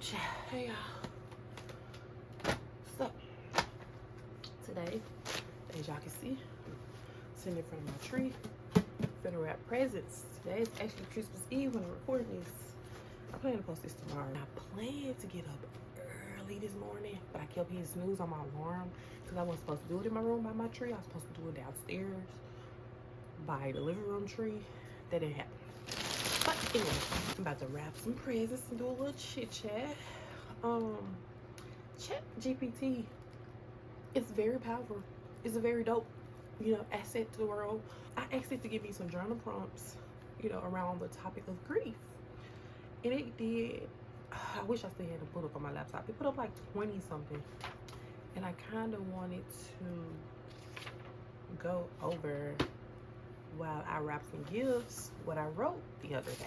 Hey y'all. So today, as y'all can see, sitting in front of my tree, finna wrap presents. Today is actually Christmas Eve when I'm recording this. I plan to post this tomorrow. I plan to get up early this morning, but I kept hitting snooze on my alarm because I wasn't supposed to do it in my room by my tree. I was supposed to do it downstairs by the living room tree. That didn't happen. But anyway, I'm about to wrap some presents and do a little chit chat. ChatGPT is very powerful. It's a very dope, asset to the world. I asked it to give me some journal prompts, around the topic of grief. And it did, I wish I still had it put up on my laptop. It put up like 20 something. And I kind of wanted to go over, while I wrap some gifts, what I wrote the other day.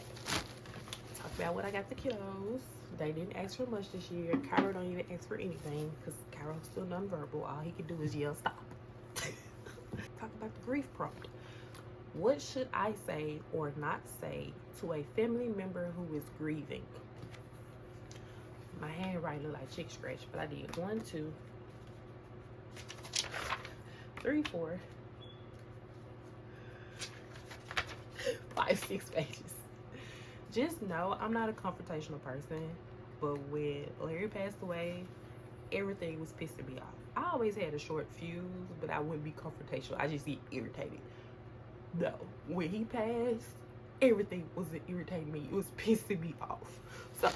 Talk about what I got the kiddos. They didn't ask for much this year. Cairo don't even ask for anything because Cairo's still nonverbal. All he can do is yell stop. Talk about the grief prompt. What should I say or not say to a family member who is grieving? My handwriting look like chick scratch, but I did 1, 2, 3, 4, 5, 6 pages. Just know I'm not a confrontational person, but when Larry passed away, everything was pissing me off. I always had a short fuse, but I wouldn't be confrontational. I just get irritated. No, when he passed, everything wasn't irritating me. It was pissing me off. So,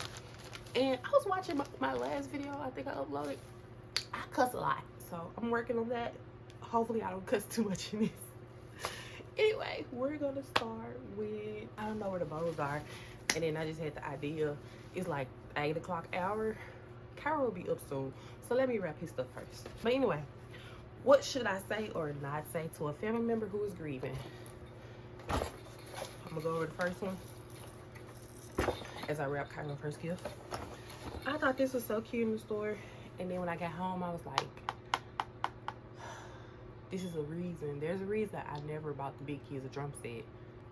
and I was watching my last video, I think I uploaded. I cuss a lot, so I'm working on that. Hopefully I don't cuss too much in this. Anyway, we're gonna start with, I don't know where the bowls are, and then I just had the idea. It's like 8 o'clock hour. Cairo will be up soon, so let me wrap his stuff first. But anyway, what should I say or not say to a family member who is grieving? I'm gonna go over the first one as I wrap Cairo's first gift. I thought this was so cute in the store, and then when I got home, I was like, this is a reason. There's a reason I never bought the big kids a drum set.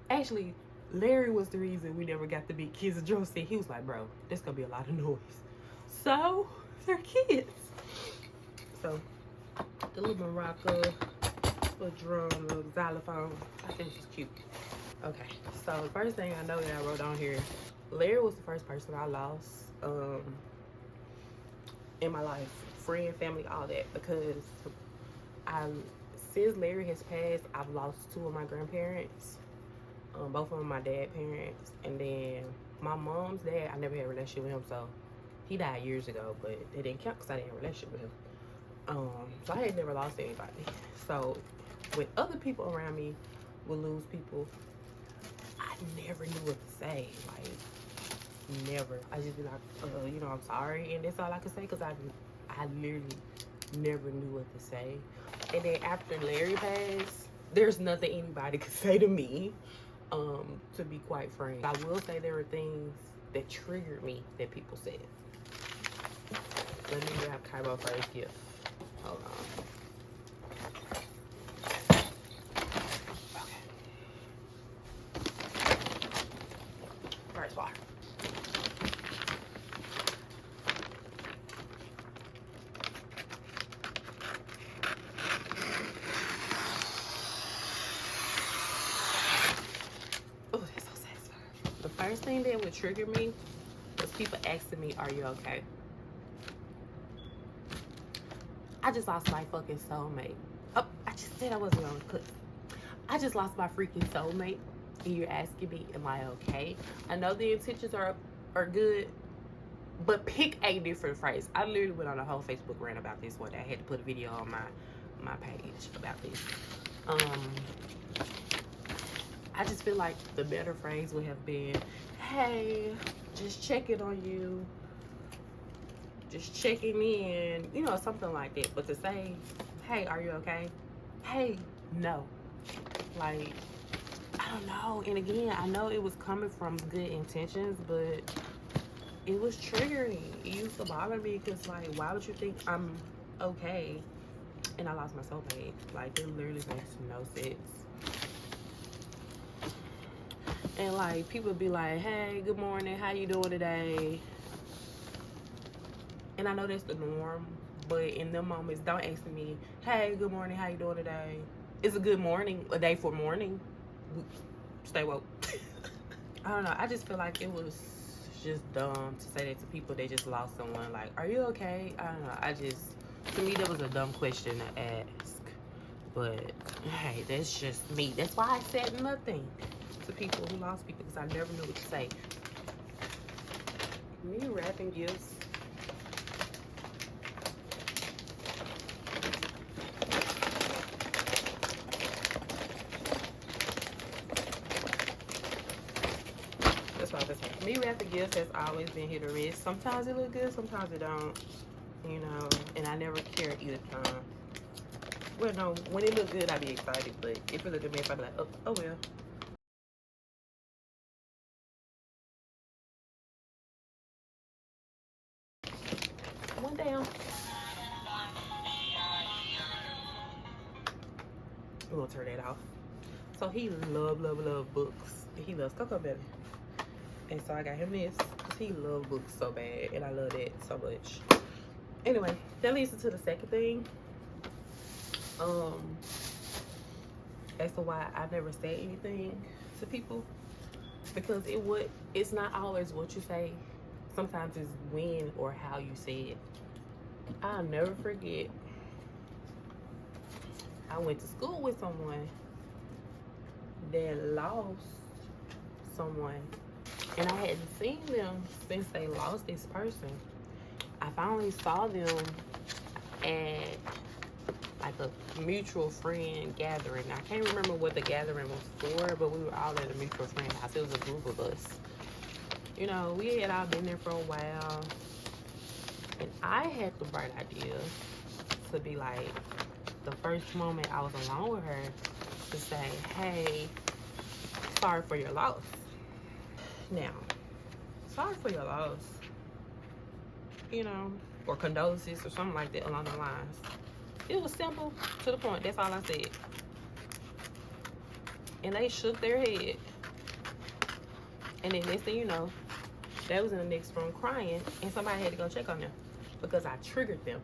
Actually, Larry was the reason we never got the big kids a drum set. He was like, bro, there's gonna be a lot of noise. So, they're kids. So, the little maraca, little drum, little xylophone. I think she's cute. Okay, so the first thing I know that I wrote on here, Larry was the first person I lost in my life. Friend, family, all that. Because since Larry has passed, I've lost 2 of my grandparents. Both of them my dad's parents. And then my mom's dad, I never had a relationship with him, so he died years ago, but it didn't count because I didn't have a relationship with him. So I had never lost anybody. So when other people around me would lose people, I never knew what to say. Like, never. I just be like, I'm sorry, and that's all I could say because I literally never knew what to say. And then after Larry passed, there's nothing anybody could say to me, to be quite frank. I will say there were things that triggered me that people said. Let me grab Cairo first gift. Hold on. Okay. First water. Oh, that's so satisfying. The first thing that would trigger me was people asking me, are you okay? I just lost my fucking soulmate. Oh, I just said I wasn't gonna cook. I just lost my freaking soulmate, and you're asking me, am I okay? I know the intentions are good, but pick a different phrase. I literally went on a whole Facebook rant about this one day. I had to put a video on my page about this. I just feel like the better phrase would have been, hey, just checking on you. Just checking in, something like that. But to say, hey, are you okay? Hey, no. Like, I don't know. And again, I know it was coming from good intentions, but it was triggering. It used to bother me because, like, why would you think I'm okay and I lost my soulmate? Like, it literally makes no sense. And like people be like, hey, good morning, how you doing today? And I know that's the norm, but in them moments, don't ask me, hey, good morning, how you doing today? It's a good morning, a day for morning. Stay woke. I don't know. I just feel like it was just dumb to say that to people that just lost someone. Like, are you okay? I don't know. To me, that was a dumb question to ask. But, hey, that's just me. That's why I said nothing to people who lost people, because I never knew what to say. Me wrapping gifts. That's what I was saying. Me wrapping gifts has always been hit or miss. Sometimes it look good, sometimes it don't. You know, and I never care either time. Well, no, when it look good, I be excited, but if it look a mess, I be like, oh well. One down. We'll turn that off. So he love books. He loves Cocoa Belly. And so I got him this because he loves books so bad, and I love that so much. Anyway, that leads to the second thing. As to why I never said anything to people, because it's not always what you say. Sometimes it's when or how you say it. I'll never forget. I went to school with someone that lost someone, and I hadn't seen them since they lost this person. I finally saw them at like a mutual friend gathering. I can't remember what the gathering was for, but we were all at a mutual friend house. It was a group of us. You know, we had all been there for a while, and I had the bright idea to be like, the first moment I was alone with her, to say, hey, sorry for your loss. Now, sorry for your loss, you know, or condolences or something like that along the lines. It was simple, to the point. That's all I said. And they shook their head. And then next thing you know, they was in the next room crying, and somebody had to go check on them because I triggered them.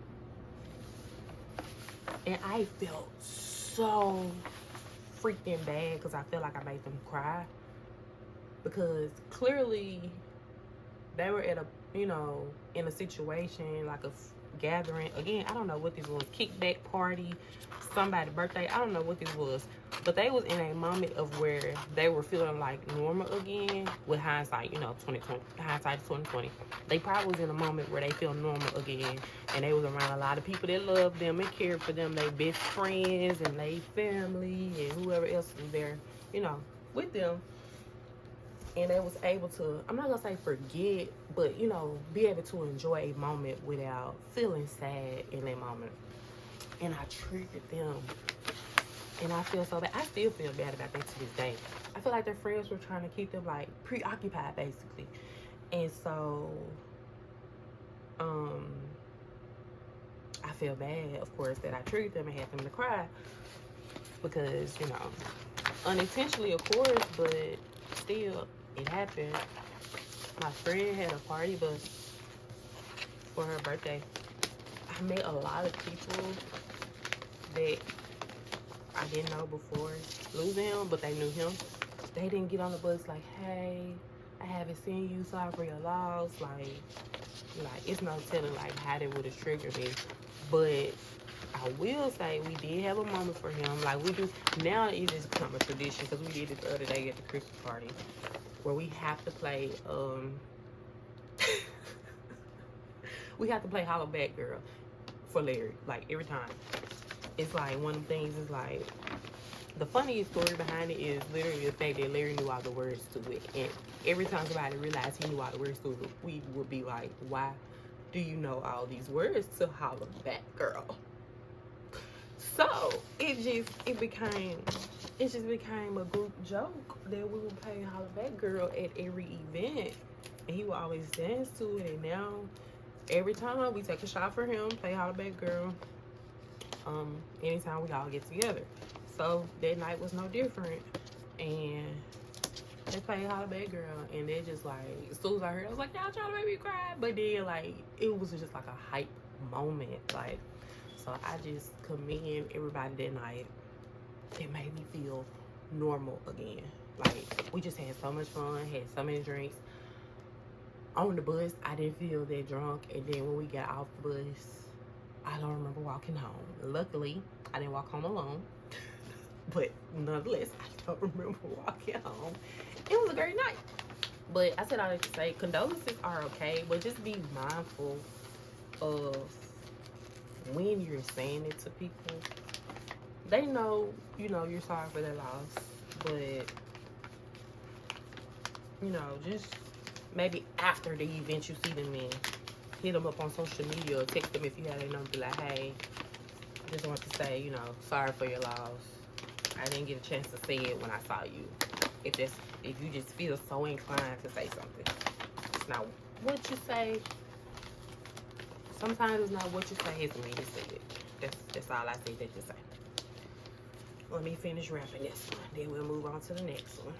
And I felt so freaking bad because I felt like I made them cry. Because clearly they were at a, you know, in a situation like a gathering. Again, I don't know what this was. Kickback party, somebody's birthday. I don't know what this was. But they was in a moment of where they were feeling like normal again. With hindsight, you know, 2020. Hindsight is 2020. They probably was in a moment where they feel normal again. And they was around a lot of people that loved them and cared for them. They best friends and they family and whoever else was there, you know, with them. And they was able to, I'm not gonna say forget, but you know, be able to enjoy a moment without feeling sad in that moment. And I triggered them. And I feel so bad. I still feel bad about that to this day. I feel like their friends were trying to keep them like preoccupied basically. And so, I feel bad, of course, that I triggered them and had them to cry. Because, you know, unintentionally, of course, but still, it happened. My friend had a party bus for her birthday. I met a lot of people that I didn't know before losing him, but they knew him. They didn't get on the bus like, hey, I haven't seen you, sorry for your loss. Like it's no telling like how they would have triggered me. But I will say we did have a moment for him. Like we do now, it just become a tradition because we did it the other day at the Christmas party, where we have to play we have to play Hollow Back Girl for Larry, like every time. It's like one of the things is like, the funniest story behind it is literally the fact that Larry knew all the words to it. And every time somebody realized he knew all the words to it, we would be like, why do you know all these words to Hollow Back Girl? So it just became a group joke that we would play Hollow Back Girl at every event. And he would always dance to it. And now every time we take a shot for him, play Hollow Back Girl. Anytime we all get together. So that night was no different. And They played Holla Back Girl, and they're just like, as soon as I heard it, I was like, y'all trying to make me cry. But then, like, it was just like a hype moment. Like, so I just commend everybody that night. It made me feel normal again. Like, we just had so much fun, had so many drinks. On the bus, I didn't feel that drunk. And then when we got off the bus, I don't remember walking home. Luckily, I didn't walk home alone. But nonetheless, I don't remember walking home. It was a great night. But I said all that to say, condolences are okay, but just be mindful of when you're saying it to people. They know, you know, you're sorry for their loss, but, you know, just maybe after the event you see them in, hit them up on social media or text them if you have their number, be like, hey, I just want to say, you know, sorry for your loss. I didn't get a chance to say it when I saw you. If you just feel so inclined to say something, it's not what you say. Sometimes it's not what you say, it's the way you say it. That's all I say that to say. Let me finish wrapping this one, then we'll move on to the next one.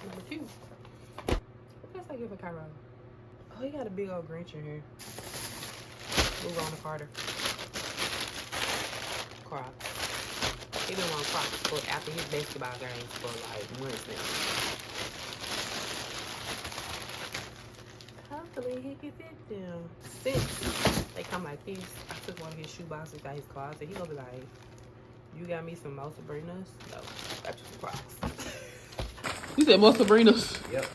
Number 2. What else I give for Cairo? Oh, he got a big old Grinch in here. Move on to Carter. Crocs. He been on Crocs for after his basketball games for like months now. Hopefully he can fit them. 6. They come like this. I took one of his shoe boxes out his closet. He gonna be like, you got me some Mo Sabrinas? No, I got you some Crocs. You said Mo Sabrinas? Yep.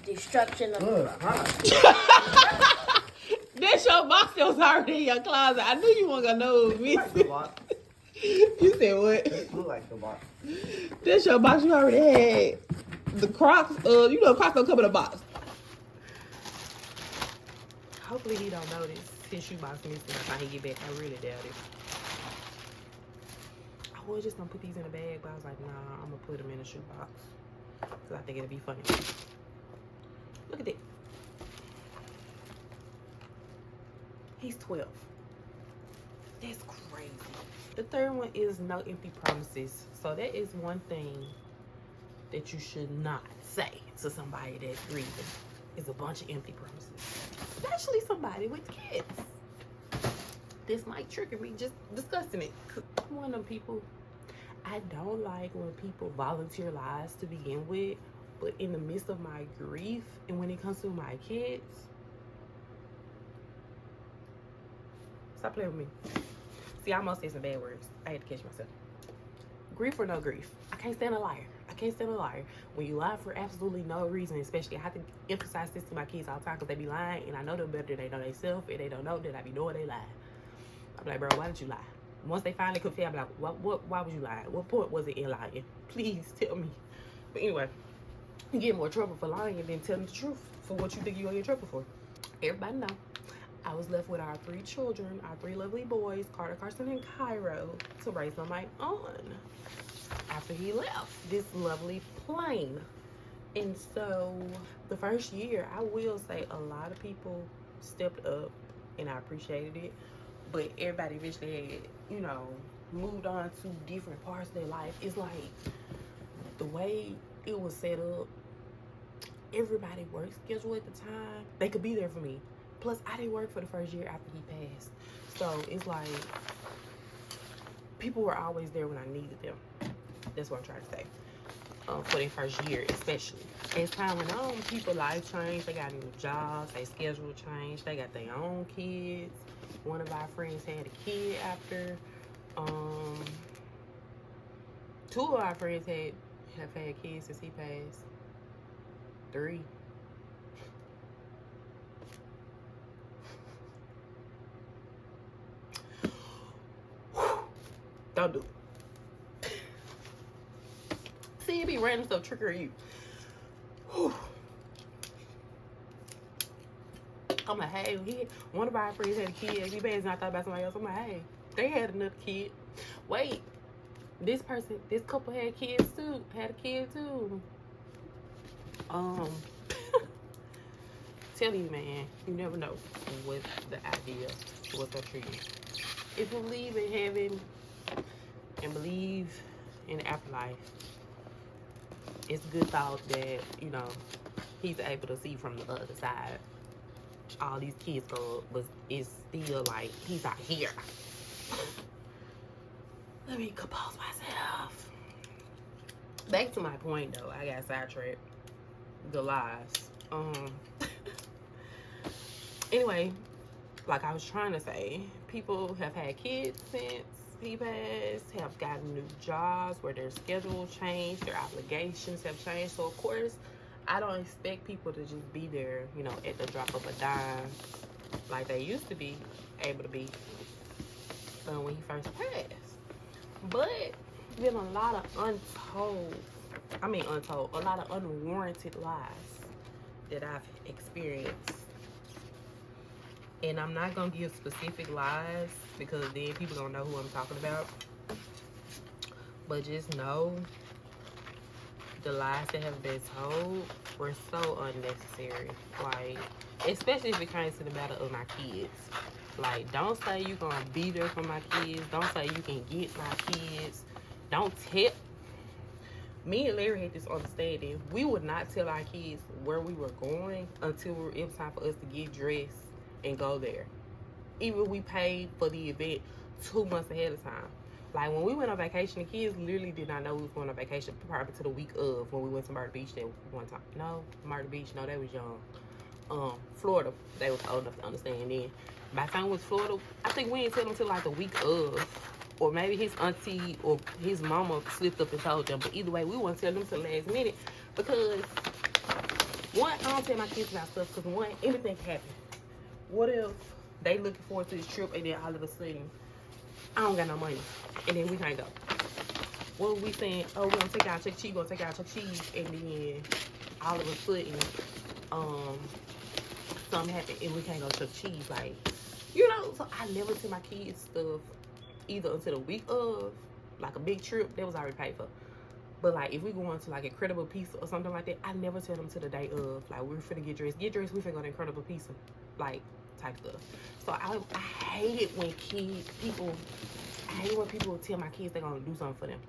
Destruction of That's your box that was already in your closet. I knew you weren't gonna know it was me. Like the box. You said what? It look like the box. That's your box you already had. The Crocs, you know Crocs don't come in a box. Hopefully he don't notice his shoebox missing by the time he get back. I really doubt it. I was just gonna put these in a bag, but I was like, nah, I'm gonna put them in a shoebox. Because I think it'll be funny. Look at that. He's 12. That's crazy. The third one is no empty promises. So that is one thing that you should not say to somebody that's grieving. Is a bunch of empty promises. Especially somebody with kids. This might trigger me just discussing it. I'm one of them people. I don't like when people volunteer lies to begin with, but in the midst of my grief and when it comes to my kids, stop playing with me. See, I almost said some bad words. I had to catch myself. Grief or no grief. I can't stand a liar. I can't stand a liar. When you lie for absolutely no reason, especially, I have to emphasize this to my kids all the time because they be lying and I know them better than they know themselves. If they don't know, then I be knowing they lie. I'm like, bro, why did you lie? Once they finally confess, I'm like, why was you lying? What point was it in lying? Please tell me. But anyway, you get more trouble for lying than telling the truth for what you think you're going to get in trouble for. Everybody know. I was left with our 3 children, our 3 lovely boys, Carter, Carson, and Cairo, to raise on my own after he left this lovely plane. And so the first year, I will say a lot of people stepped up and I appreciated it. But everybody eventually had, you know, moved on to different parts of their life. It's like the way it was set up, everybody work schedule at the time, they could be there for me. Plus, I didn't work for the first year after he passed. So it's like people were always there when I needed them. That's what I'm trying to say. For their first year, especially. As time went on, people life changed. They got new jobs. Their schedule changed. They got their own kids. One of our friends had a kid after. 2 of our friends have had kids since he passed. 3. Don't do it. See, it be random stuff trigger you. Whew. I'm like, hey, one of our friends had a kid. He passed and I thought about somebody else. I'm like, hey, they had another kid. Wait, this couple had kids too, had a kid too. Tell you, man, you never know what the idea, what's up for you. If you believe in heaven and believe in the afterlife, it's a good thought that, you know, he's able to see from the other side. All these kids is still like, he's out here. Let me compose myself. Back to my point though, I got sidetracked. The lies. Anyway, like I was trying to say, people have had kids since he passed, have gotten new jobs where their schedule changed, their obligations have changed. So of course, I don't expect people to just be there, you know, at the drop of a dime like they used to be able to be when he first passed. But been a lot of a lot of unwarranted lies that I've experienced. And I'm not gonna give specific lies because then people don't know who I'm talking about. But just know the lies that have been told were so unnecessary. Like, especially if it came to the matter of my kids. Like, don't say you gonna be there for my kids. Don't say you can get my kids. Don't tell. Me and Larry had this understanding. We would not tell our kids where we were going until it was time for us to get dressed and go there. Even we paid for the event 2 months ahead of time. Like, when we went on vacation, the kids literally did not know we was going on vacation probably to the week of when we went to Myrtle Beach that one time. No, Myrtle Beach, no, they was young. Florida, they was old enough to understand then. By the time we was Florida, I think we didn't tell them till like the week of. Or maybe his auntie or his mama slipped up and told them. But either way, we won't tell them till the last minute. Because, one, I don't tell my kids about stuff because, one, anything can happen. What if they looking forward to this trip and then all of a sudden, I don't got no money. And then we can't go. What if we saying, oh, we're going to take out Chuck E. Cheese, and then all of a sudden, something happened and we can't go to Chuck E. Cheese. Like, you know, so I never tell my kids stuff either until the week of, like a big trip that was already paid for. But like if we going to like Incredible Pizza or something like that, I never tell them to the day of. Like, we're finna get dressed, we finna go to Incredible Pizza, like type stuff. So I hate it when I hate when people tell my kids they're gonna do something for them.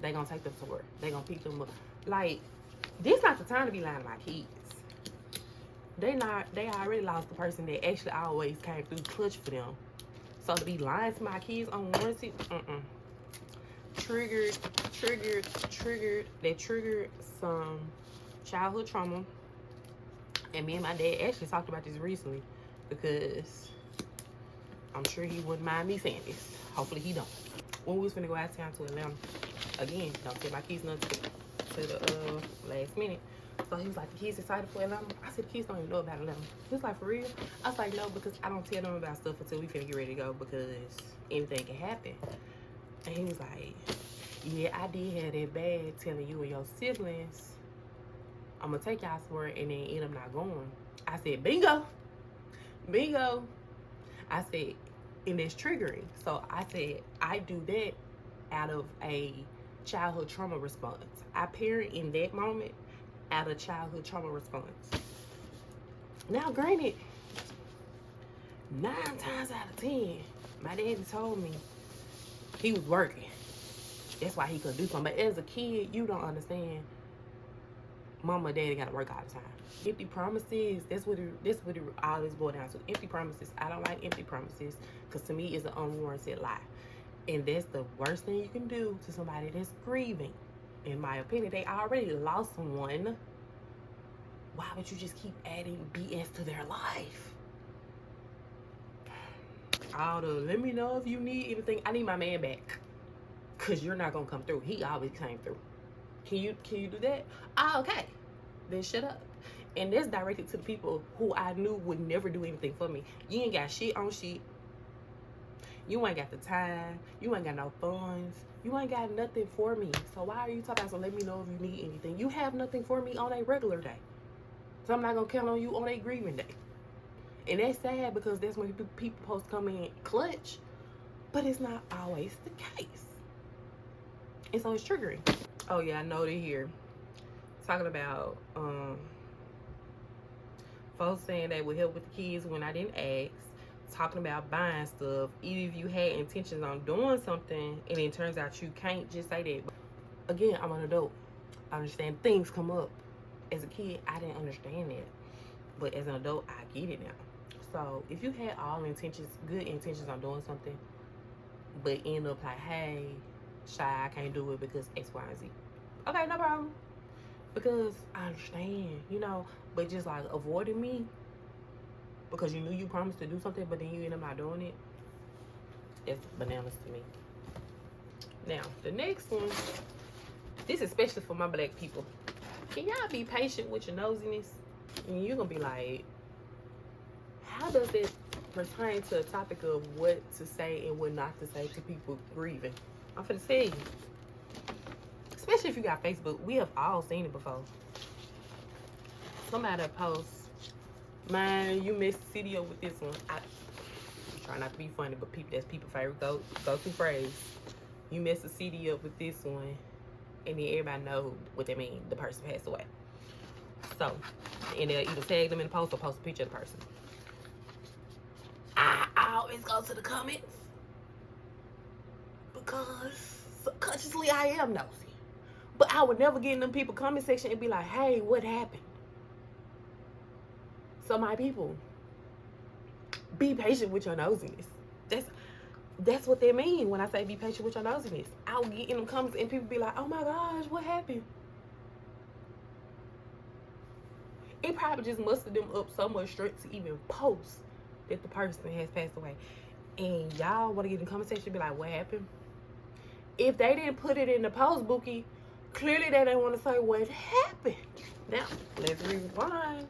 They gonna take them to work, they gonna pick them up. Like, this not the time to be lying to my kids. They already lost the person that actually always came through clutch for them. So to be lying to my kids unwarranted, triggered. That triggered some childhood trauma. And me and my dad actually talked about this recently because I'm sure he wouldn't mind me saying this. Hopefully he don't. When we was finna go out of town to Atlanta, again, don't tell my kids nothing to the last minute. So he was like, the kids excited for Atlanta? I said, the kids don't even know about Atlanta. He was like, for real? I was like, no, because I don't tell them about stuff until we finna get ready to go because anything can happen. And he was like, yeah, I did have that bad telling you and your siblings I'm gonna take y'all somewhere and then end up not going. I said, bingo. I said, and that's triggering. So I said, I do that out of a childhood trauma response. I parent in that moment out of childhood trauma response. Now, granted, 9 times out of 10, my daddy told me he was working. That's why he couldn't do something. But as a kid, you don't understand. Mama and daddy gotta work all the time. Empty promises, that's what it always boils down to. Empty promises. I don't like empty promises because to me it's an unwarranted lie. And that's the worst thing you can do to somebody that's grieving. In my opinion, they already lost someone. Why would you just keep adding BS to their life? Let me know if you need anything. I need my man back. Cause you're not gonna come through. He always came through. Can you do that? Okay. Then shut up. And that's directed to the people who I knew would never do anything for me. You ain't got shit on shit. You ain't got the time. You ain't got no funds. You ain't got nothing for me. So why are you talking about, so let me know if you need anything? You have nothing for me on a regular day. So I'm not going to count on you on a grieving day. And that's sad because that's when people supposed to come in clutch. But it's not always the case. And so it's triggering. Oh yeah, I know they're here talking about folks saying they would help with the kids when I didn't ask, talking about buying stuff, even if you had intentions on doing something and it turns out you can't, just say that. Again, I'm an adult. I understand things come up. As a kid, I didn't understand that, but as an adult, I get it now. So if you had all intentions, good intentions on doing something, but end up like, hey, Shy, I can't do it because X, Y, and Z. Okay, no problem. Because I understand, you know, but just like avoiding me because you knew you promised to do something, but then you end up not doing it, it's bananas to me. Now, the next one, this is especially for my black people. Can y'all be patient with your nosiness? And you're gonna be like, how does it pertain to a topic of what to say and what not to say to people grieving? I'm finna tell you. Especially if you got Facebook, we have all seen it before. Somebody posts, man, you missed the video with this one. I try not to be funny, but people, that's people's favorite go-to phrase. You messed the CD up with this one, and then everybody know what they mean. The person passed away. So, and they'll either tag them in the post or post a picture of the person. I always go to the comments because subconsciously I am nosy. But I would never get in them people comment section and be like, hey, what happened? So my people, be patient with your nosiness. That's what they mean when I say be patient with your nosiness. I'll get in them comments and people be like, oh my gosh, what happened? It probably just mustered them up so much strength to even post that the person has passed away. And y'all want to get in the comment section and be like, what happened? If they didn't put it in the post, Bookie, clearly they didn't want to say what happened. Now, let's rewind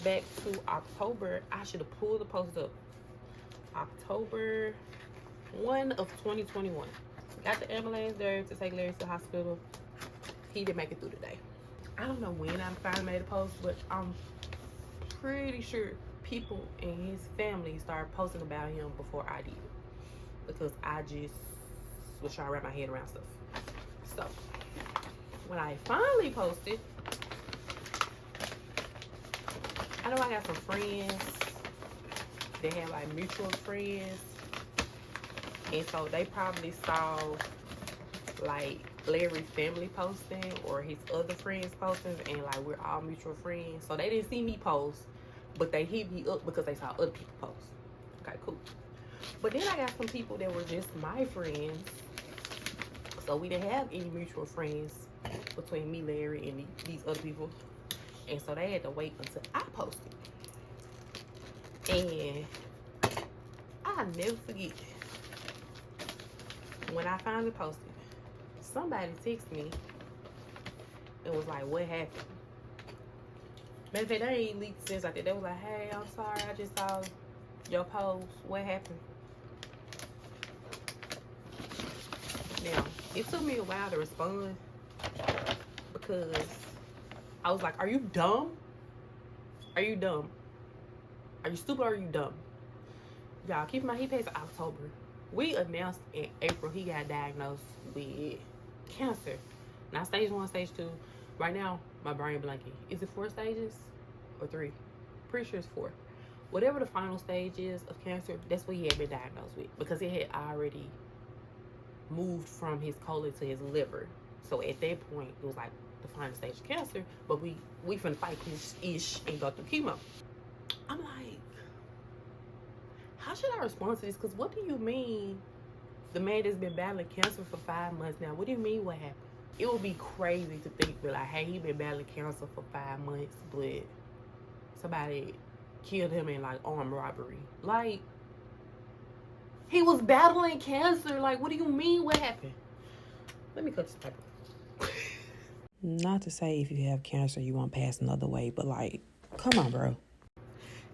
back to October. I should have pulled the post up. October 1 of 2021. Got the ambulance there to take Larry to the hospital. He didn't make it through the day. I don't know when I finally made a post, but I'm pretty sure people in his family started posting about him before I did. Because I just was trying to wrap my head around stuff. So, when I finally posted, I know I got some friends. They have like mutual friends. And so they probably saw like Larry's family posting or his other friends posting, and like we're all mutual friends. So they didn't see me post, but they hit me up because they saw other people post. Okay, cool. But then I got some people that were just my friends. So we didn't have any mutual friends between me, Larry, and these other people. And so they had to wait until I posted. And I'll never forget, when I finally posted, somebody texted me and was like, what happened? Matter of fact, they ain't leaked since like that. They was like, hey, I'm sorry, I just saw your post. What happened? Now, it took me a while to respond because I was like, are you dumb? Are you dumb? Are you stupid or are you dumb? Y'all, keep in mind, he passed in October. We announced in April he got diagnosed with cancer. Not stage 1, stage 2. Right now, my brain blanking. Is it 4 stages or 3? Pretty sure it's 4. Whatever the final stage is of cancer, that's what he had been diagnosed with, because it had already moved from his colon to his liver. So at that point, it was like the final stage of cancer, but we finna fight ish and go through chemo. I'm like, how should I respond to this? Because what do you mean the man that's been battling cancer for 5 months now? What do you mean what happened? It would be crazy to think that like, hey, he been battling cancer for 5 months, but somebody killed him in like armed robbery. Like, he was battling cancer. Like, what do you mean what happened? Let me cut this paper. Not to say if you have cancer you won't pass another way, but like, come on, bro.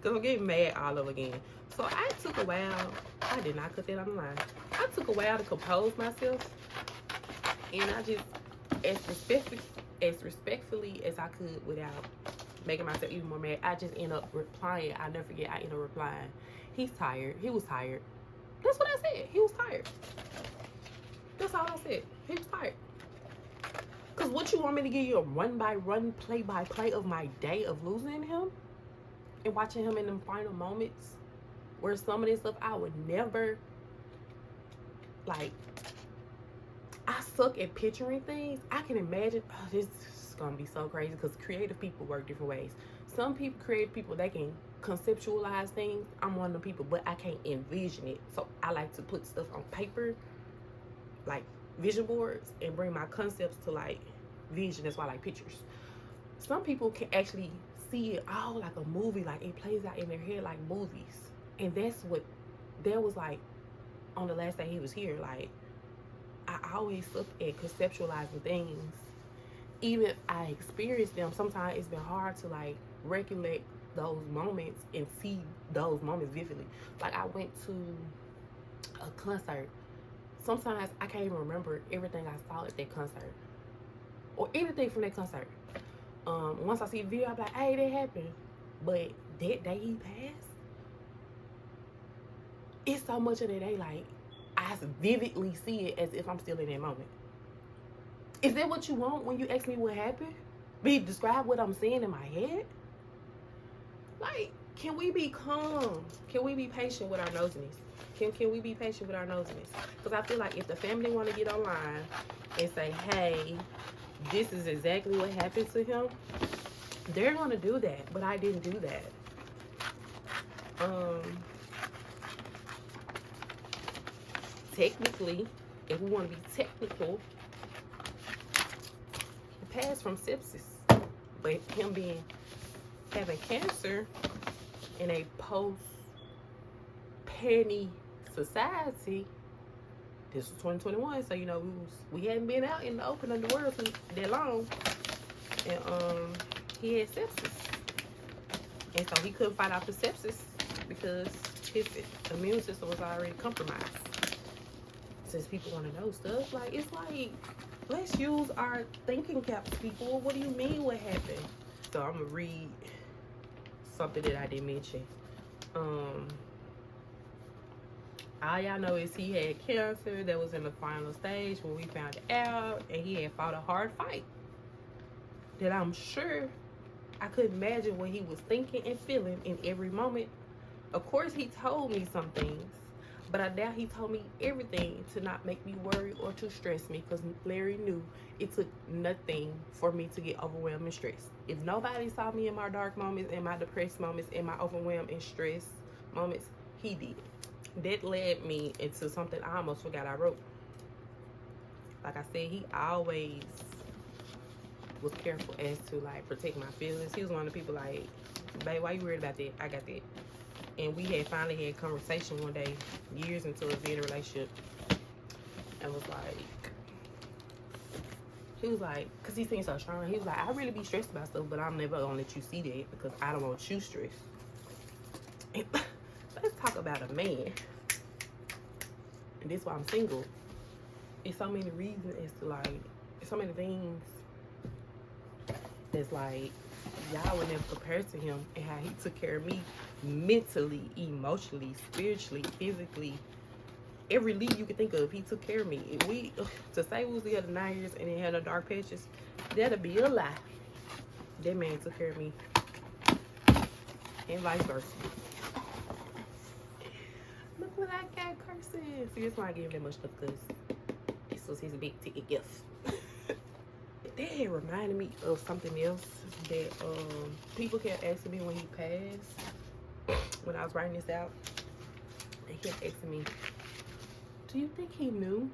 Because I'm getting mad all over again. So I took a while. I did not cut that on the line. I took a while to compose myself. And I just, as respectfully as I could without making myself even more mad, I just end up replying. I never forget, I end up replying, he's tired. He was tired. That's what I said. He was tired. That's all I said. He was tired. Because what you want me to give you a run-by-run, play-by-play of my day of losing him? And watching him in them final moments? Where some of this stuff I would never, like, I suck at picturing things. I can imagine, oh, this is going to be so crazy because creative people work different ways. Some people, creative people, they can conceptualize things. I'm one of the people, but I can't envision it. So I like to put stuff on paper, like vision boards, and bring my concepts to like vision. That's why I like pictures. Some people can actually see it all like a movie, like it plays out in their head like movies. And that's what that was like on the last day he was here. Like, I always look at conceptualizing things. Even if I experienced them, sometimes it's been hard to like recollect those moments and see those moments vividly. Like, I went to a concert. Sometimes I can't even remember everything I saw at that concert or anything from that concert. Once I see a video, I'm like, hey, that happened. But that day he passed, it's so much of that day, like, I vividly see it as if I'm still in that moment. Is that what you want when you ask me what happened? Describe what I'm seeing in my head? Like, can we be calm? Can we be patient with our nosiness? Can we be patient with our nosiness? Because I feel like if the family want to get online and say, hey, this is exactly what happened to him, they're going to do that. But I didn't do that. Technically, if we want to be technical, he passed from sepsis. But him having cancer in a post-penny society, this was 2021, so you know we hadn't been out in the open of the world for that long, and he had sepsis, and so he couldn't fight off the sepsis because his immune system was already compromised. Since people want to know stuff, like, it's like, let's use our thinking caps, people. What do you mean what happened? So I'm gonna read something that I didn't mention. All y'all know is he had cancer that was in the final stage when we found it out, and he had fought a hard fight that I'm sure I could imagine what he was thinking and feeling in every moment. Of course, he told me some things, but I doubt he told me everything to not make me worry or to stress me, because Larry knew it took nothing for me to get overwhelmed and stressed. If nobody saw me in my dark moments, in my depressed moments, in my overwhelmed and stressed moments, he did. That led me into something I almost forgot I wrote. Like I said, he always was careful as to like protect my feelings. He was one of the people like, babe, why you worried about that? I got that. And we had finally had a conversation one day, years into us being in a relationship, and was like, he was like, because he seemed so strong, he was like, I really be stressed about stuff, but I'm never gonna let you see that because I don't want you stressed. And let's talk about a man. And this is why I'm single. It's so many reasons as to like, so many things that's like, y'all would never compare to him and how he took care of me mentally, emotionally, spiritually, physically. Every lead you could think of, he took care of me. We, to say we was together 9 years and then had no dark patches, that'd be a lie. That man took care of me. And vice versa. Look what I got, curses. See, that's why I gave him that much stuff, because this was his big ticket gift. That reminded me of something else that people kept asking me when he passed, when I was writing this out. They kept asking me, do you think he knew?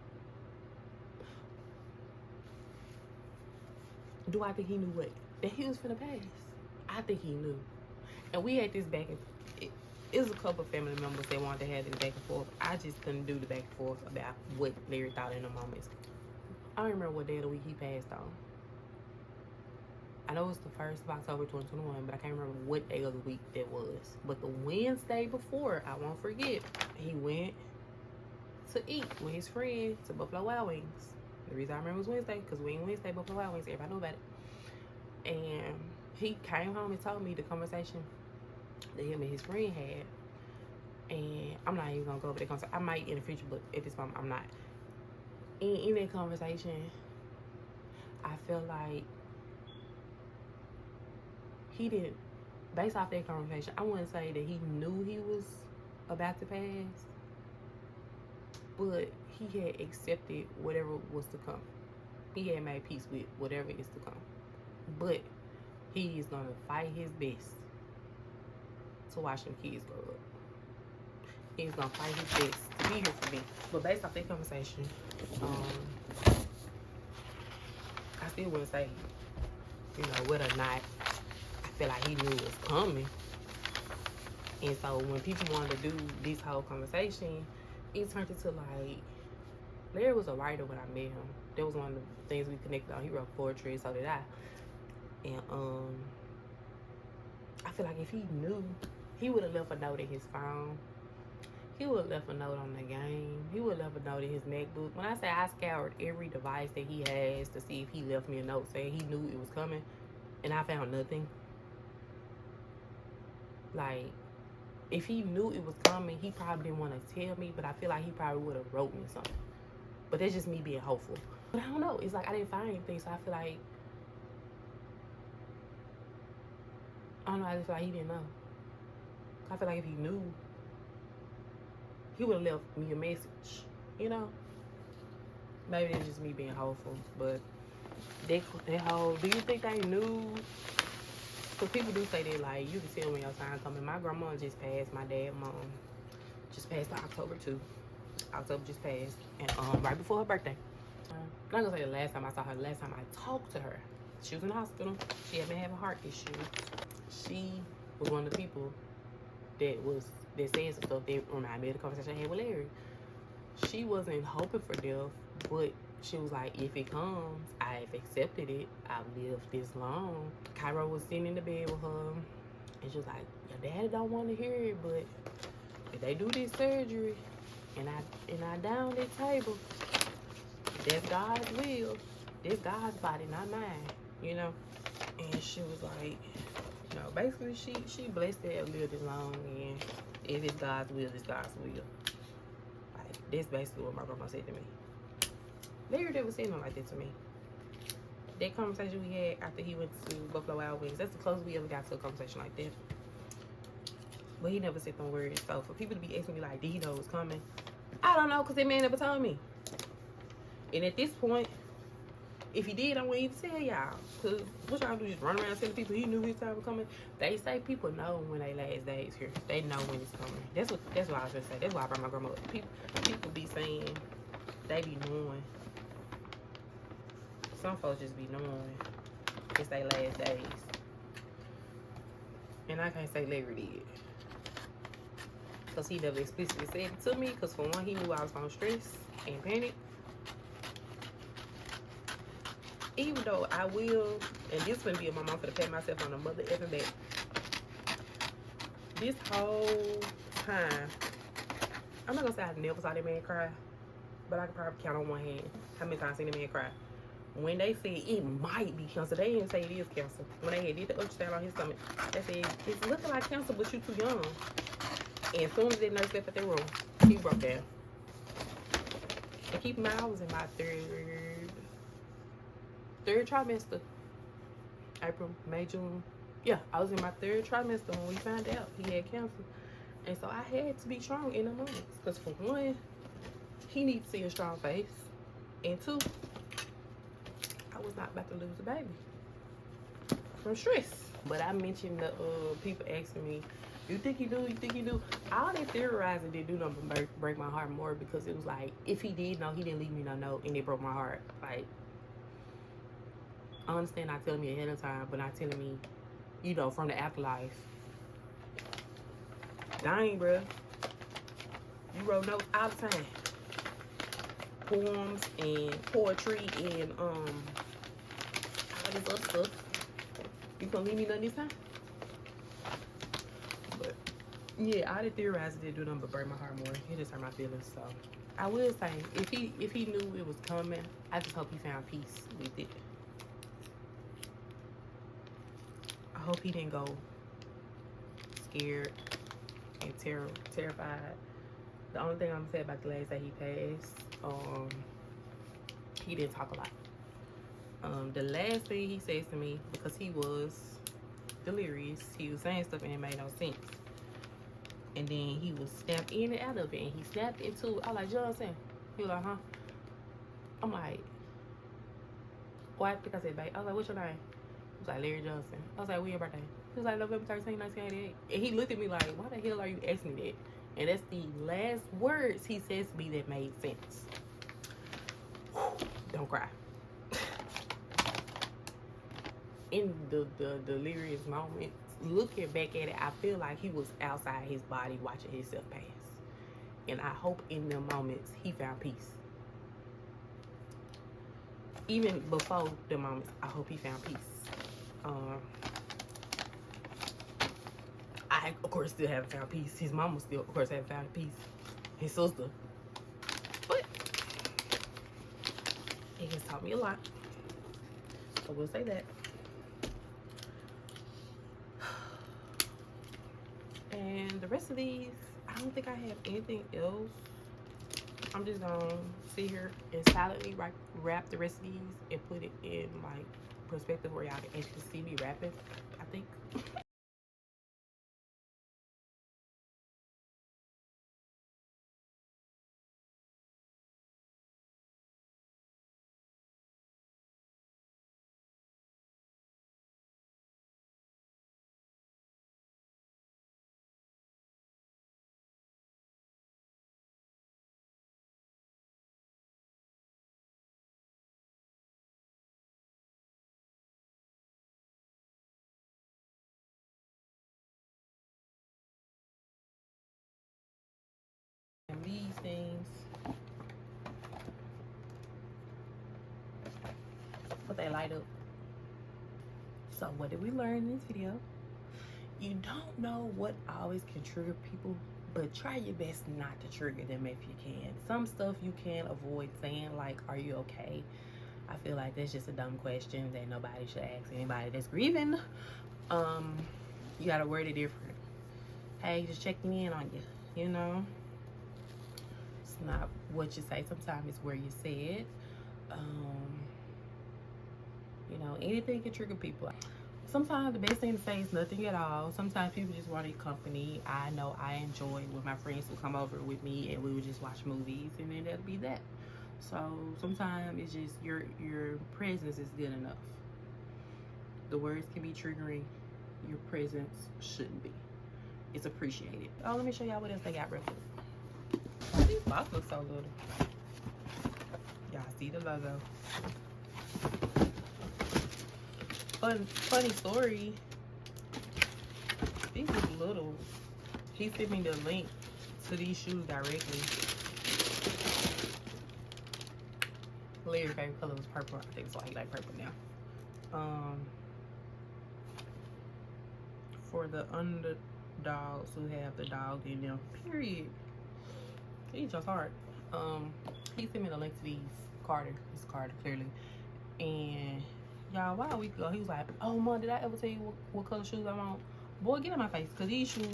Do I think he knew what? That he was finna pass. I think he knew. And we had this back and it was a couple of family members that wanted to have this back and forth. I just couldn't do the back and forth about what Larry thought in the moments. I don't remember what day of the week he passed on. I know it's the 1st of October 2021, but I can't remember what day of the week that was. But the Wednesday before, I won't forget, he went to eat with his friend to Buffalo Wild Wings. The reason I remember it was Wednesday, because we ain't Wednesday, Buffalo Wild Wings, everybody knew about it. And he came home and told me the conversation that him and his friend had. And I'm not even gonna go over that conversation. I might in the future, but at this moment, I'm not. in that conversation, I feel like he didn't, based off that conversation, I wouldn't say that he knew he was about to pass, but he had accepted whatever was to come. He had made peace with whatever is to come. But he is going to fight his best to watch them kids grow up. He's going to fight his best to be here for me. But based off that conversation, I still wouldn't say, you know, whether or not I feel like he knew it was coming. And so when people wanted to do this whole conversation, it turned into like, Larry was a writer when I met him. That was one of the things we connected on. He wrote poetry, so did I. And I feel like if he knew, he would have left a note in his phone. He would have left a note on the game. He would have left a note in his MacBook. When I say I scoured every device that he has to see if he left me a note saying he knew it was coming, and I found nothing. Like, if he knew it was coming, he probably didn't want to tell me, but I feel like he probably would have wrote me something. But that's just me being hopeful. But I don't know. It's like I didn't find anything, so I feel like, I don't know, I just feel like he didn't know. I feel like if he knew, he would have left me a message, you know? Maybe it's just me being hopeful, but that whole, do you think they knew? Because people do say that, like, you can tell when your time coming. My grandma just passed, my dad, mom, just passed on October 2. October just passed, and right before her birthday. I'm not gonna say the last time I saw her, the last time I talked to her, she was in the hospital. She had been having heart issues. She was one of the people that said some stuff that reminded me of the conversation I had with Larry. She wasn't hoping for death, but she was like, if it comes, I've accepted it. I've lived this long. Cairo was sitting in the bed with her, and she was like, your daddy don't want to hear it, but if they do this surgery, and I down this table, that's God's will. This God's body, not mine, you know? And she was like, you know, basically she blessed to have lived this long, and if it's God's will, it's God's will. Like, that's basically what my grandma said to me. Larry never said nothing like that to me. That conversation we had after he went to Buffalo Wild Wings, that's the closest we ever got to a conversation like that. But he never said no words. So for people to be asking me like, did he know it was coming? I don't know, because that man never told me. And at this point, if he did, I wouldn't even tell y'all. Because what y'all do, just run around telling people he knew his time was coming? They say people know when they last days here. They know when it's coming. That's what I was going to say. That's why I brought my grandma up. People be saying, they be knowing. Some folks just be knowing it's their last days. And I can't say Larry did. Because he never explicitly said it to me. Because for one, he knew I was going to stress and panic. Even though I will, and this wouldn't be a moment for to pat myself on the mother effing back. This whole time, I'm not going to say I never saw that man cry. But I could probably count on one hand how many times I seen the man cry. When they said it might be cancer, they didn't say it is cancer. When they did the ultrasound on his stomach, they said, it's looking like cancer, but you're too young. And as soon as that nurse left at the room, he broke down. And keep in mind, I was in my third trimester. April, May, June. Yeah, I was in my third trimester when we found out he had cancer. And so I had to be strong in the moments. Because for one, he needs to see a strong face. And two, I was not about to lose a baby from stress. But I mentioned the people asking me, you think he do? You think he do? All that theorizing didn't do nothing but break my heart more, because it was like, if he did know, he didn't leave me no note, and it broke my heart. Like, I understand not telling me ahead of time, but not telling me, you know, from the afterlife. Dang, bruh. You wrote notes all the time. Poems and poetry and all this other stuff. You gonna leave me none this time? But yeah, all the theorizing didn't do nothing but break my heart more. It just hurt my feelings. So I will say, if he knew it was coming, I just hope he found peace with it. I hope he didn't go scared and terrified. The only thing I'm gonna say about the last day he passed, he didn't talk a lot. The last thing he says to me, because he was delirious, he was saying stuff and it made no sense. And then he was snapped in and out of it, and he snapped into it. I was like, Johnson. He was like, huh? I'm like, why? I think I said, babe. I was like, what's your name? He was like, Larry Johnson. I was like, when your birthday? He was like, November 13, 1988. And he looked at me like, why the hell are you asking me that? And that's the last words he says to me that made sense. Don't cry. In the delirious moment, looking back at it, I feel like he was outside his body watching himself pass. And I hope in them moments he found peace. Even before the moments, I hope he found peace. I, of course, still haven't found peace. His mama still, of course, haven't found peace. His sister. But it has taught me a lot. I will say that. And the rest of these, I don't think I have anything else. I'm just gonna sit here and silently wrap the rest of these and put it in like perspective where y'all can actually see me wrapping, I think. And these things, but they light up. So what did we learn in this video? You don't know what always can trigger people, but try your best not to trigger them if you can. Some stuff you can avoid saying, like, are you okay? I feel like that's just a dumb question that nobody should ask anybody that's grieving. You gotta word it different. Hey, just checking in on you, you know? It's not what you say, sometimes it's where you say it. You know, anything can trigger people. Sometimes the best thing to say is nothing at all. Sometimes people just wanted company. I know I enjoy when my friends would come over with me and we would just watch movies, and then that'll be that. So sometimes it's just your presence is good enough. The words can be triggering. Your presence shouldn't be. It's appreciated. Oh, let me show y'all what else they got real quick. Oh, these boxes look so little. Y'all see the logo. Funny story. These are little. He sent me the link to these shoes directly. Larry's favorite color was purple. I think it's why he like purple now. For the underdogs who have the dog in them, period. He's just hard. He sent me the link to these Carter. It's Carter, clearly. And y'all, about a week ago, he was like, oh, Mom, did I ever tell you what color shoes I want? Boy, get in my face. Because these shoes,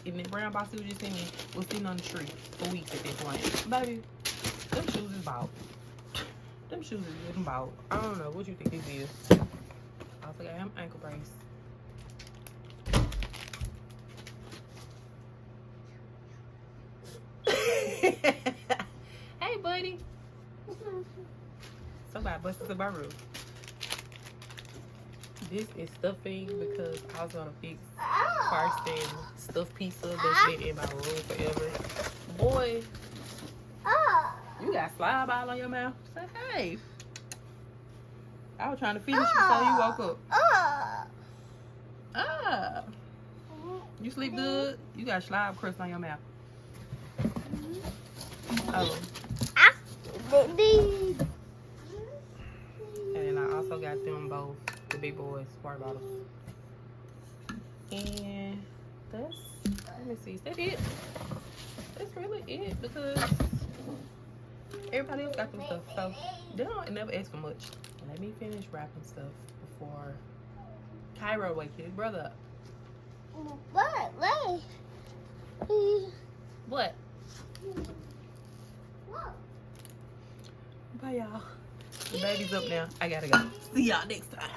in the brown box he was just sending me, was sitting on the tree for weeks at this point. Baby, them shoes is bought. Them shoes is getting bought. I don't know. What you think this is? I was like, I am ankle brace. Hey, buddy. Somebody busted in my room. This is stuffing because I was gonna fix Carson's stuffed pizza that's been in my room forever. Boy, you got slime all on your mouth. Say hey. I was trying to finish before you woke up. You sleep good? You got slime crust on your mouth. Oh. And I also got them both, the big boys, water bottles. And that's, let me see, is that it? That's really it, because everybody else got them stuff. So they don't never ask for much. Let me finish wrapping stuff before Cairo wakes his brother up. What? Bye, y'all. The baby's up now. I gotta go. See y'all next time.